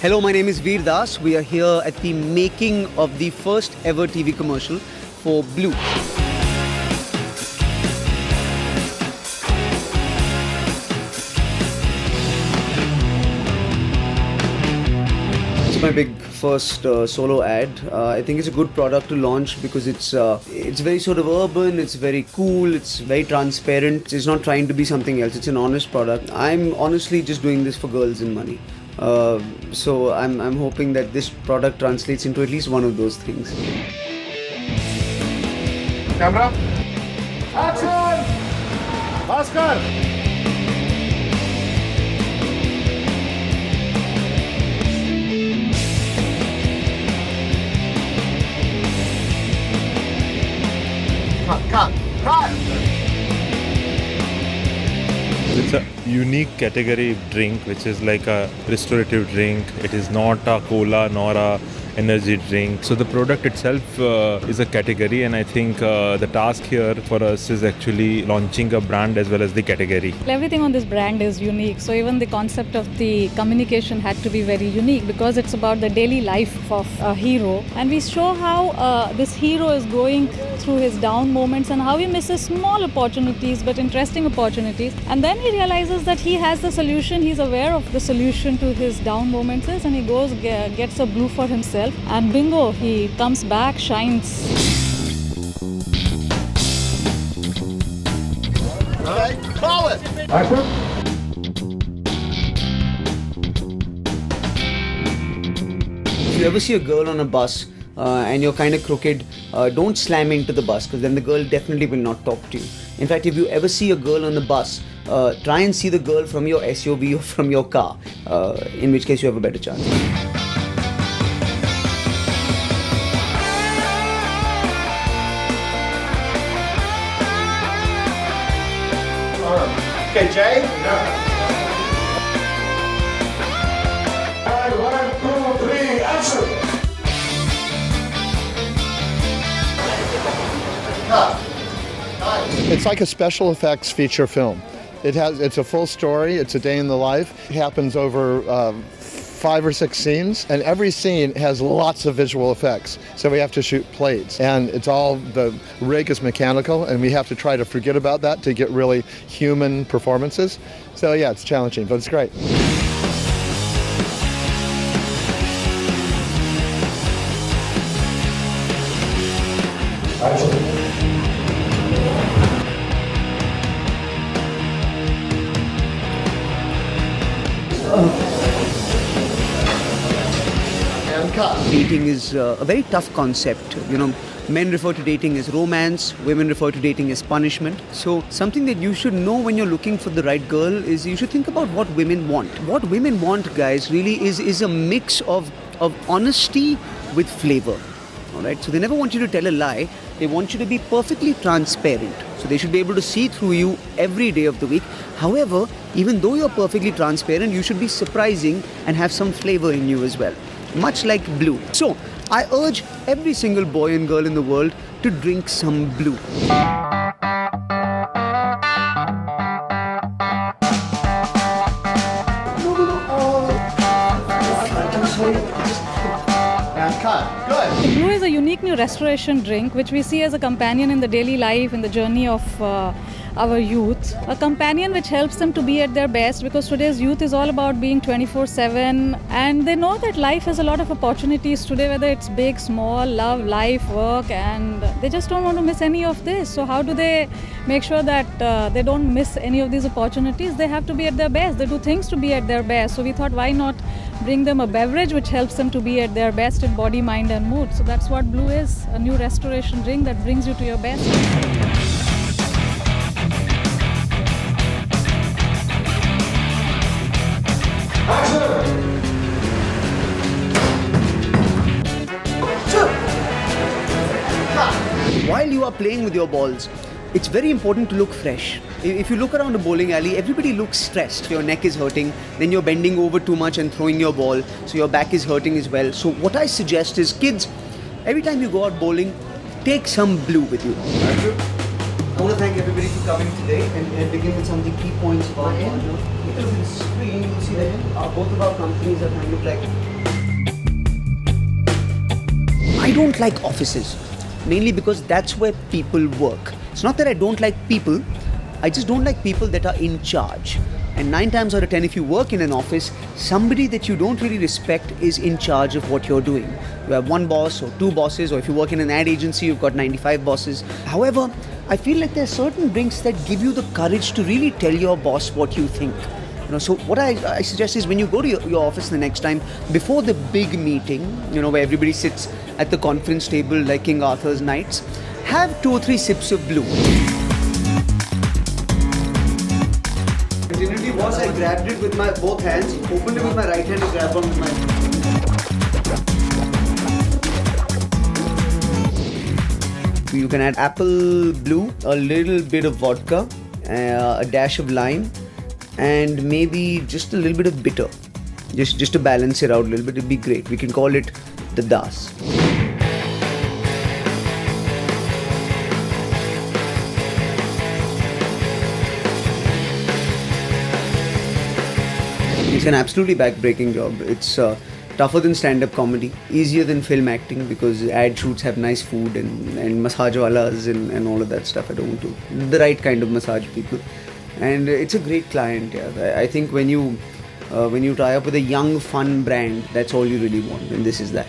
Hello, my name is Veer Das. We are here at the making of the first ever TV commercial for Blue. It's my big first solo ad. I think it's a good product to launch because it's very sort of urban, it's very cool, it's very transparent. It's not trying to be something else. It's an honest product. I'm honestly just doing this for girls and money. So I'm hoping that this product translates into at least one of those things. Camera. Action! Oscar! Cut! It's a unique category drink, which is like a restorative drink. It is not a cola nor a energy drink. So the product itself is a category, and I think the task here for us is actually launching a brand as well as the category. Everything on this brand is unique. So even the concept of the communication had to be very unique because it's about the daily life of a hero. And we show how this hero is going through his down moments and how he misses small opportunities but interesting opportunities. And then he realizes that he has the solution. He's aware of the solution to his down moments and he goes, gets a blue for himself. And bingo, he comes back, shines. Okay, call it! Action! If you ever see a girl on a bus and you're kind of crooked, don't slam into the bus because then the girl definitely will not talk to you. In fact, if you ever see a girl on the bus, try and see the girl from your SUV or from your car, in which case you have a better chance. Okay, Jay? Yeah. And 1, 2, 3, action! It's like a special effects feature film. It's a full story, it's a day in the life. It happens over 5 or 6 scenes, and every scene has lots of visual effects. So we have to shoot plates, and the rig is mechanical, and we have to try to forget about that to get really human performances. So yeah, it's challenging, but it's great. Dating is a very tough concept. You know, men refer to dating as romance, women refer to dating as punishment. So something that you should know when you're looking for the right girl is you should think about what women want. What women want, guys, really is a mix of honesty with flavor. All right, so they never want you to tell a lie. They want you to be perfectly transparent. So they should be able to see through you every day of the week. However, even though you're perfectly transparent, you should be surprising and have some flavor in you as well. Much like Blue. So, I urge every single boy and girl in the world to drink some Blue. Good. Blue is a unique new restoration drink which we see as a companion in the daily life, in the journey of our youth. A companion which helps them to be at their best because today's youth is all about being 24/7 and they know that life has a lot of opportunities today, whether it's big, small, love, life, work, and they just don't want to miss any of this. So how do they make sure that they don't miss any of these opportunities? They have to be at their best. They do things to be at their best. So we thought, why not bring them a beverage which helps them to be at their best in body, mind and mood. So that's what Blue is, a new restoration drink that brings you to your best. While you are playing with your balls, it's very important to look fresh. If you look around a bowling alley, everybody looks stressed. Your neck is hurting, then you're bending over too much and throwing your ball, so your back is hurting as well. So what I suggest is, kids, every time you go out bowling, take some Blue with you. I want to thank everybody for coming today and begin with some of the key points about it. Look at the screen, you'll see that both of our companies are kind of like I don't like offices, mainly because that's where people work. It's not that I don't like people, I just don't like people that are in charge. And 9 times out of 10, if you work in an office, somebody that you don't really respect is in charge of what you're doing. You have one boss or 2 bosses, or if you work in an ad agency, you've got 95 bosses. However, I feel like there are certain drinks that give you the courage to really tell your boss what you think. So what I suggest is when you go to your office the next time, before the big meeting, where everybody sits at the conference table like King Arthur's knights, have 2 or 3 sips of blue. Generally, was I grabbed it with my both hands, opened it with my right hand and grabbed on with my. You can add apple blue, a little bit of vodka, a dash of lime, and maybe just a little bit of bitter. Just to balance it out a little bit, it'd be great. We can call it the Das. It's an absolutely back-breaking job. It's tougher than stand-up comedy, easier than film acting because ad shoots have nice food and massage walas and all of that stuff. I don't want to. The right kind of massage people. And it's a great client. Yeah. I think when you tie up with a young, fun brand, that's all you really want, and this is that.